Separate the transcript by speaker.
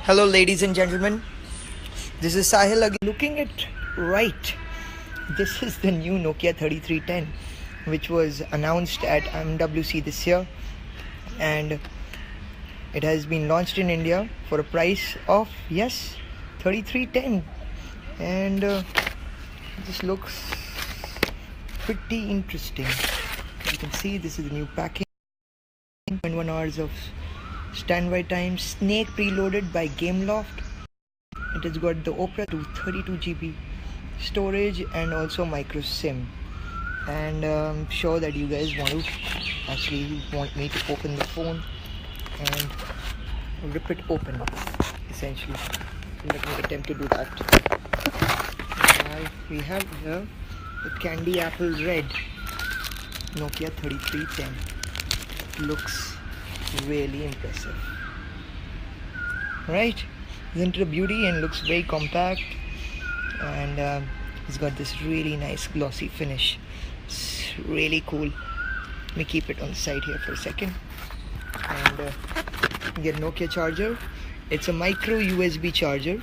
Speaker 1: Hello, ladies and gentlemen. This is Sahil again. Looking at right, this is the new Nokia 3310, which was announced at MWC this year, and it has been launched in India for a price of 3310, and this looks pretty interesting. You can see this is the new packaging. 1 hours of standby time, snake preloaded by Gameloft. It has got the Opera to 32 GB storage and also micro SIM. And I'm sure that you guys want me to open the phone and rip it open, essentially. Let me attempt to do that. We have here the Candy Apple Red Nokia 3310. Looks really impressive, right? Isn't it a beauty? And looks very compact, and it's got this really nice glossy finish. It's really cool. Let me keep it on the side here for a second. And get Nokia charger. It's a micro USB charger,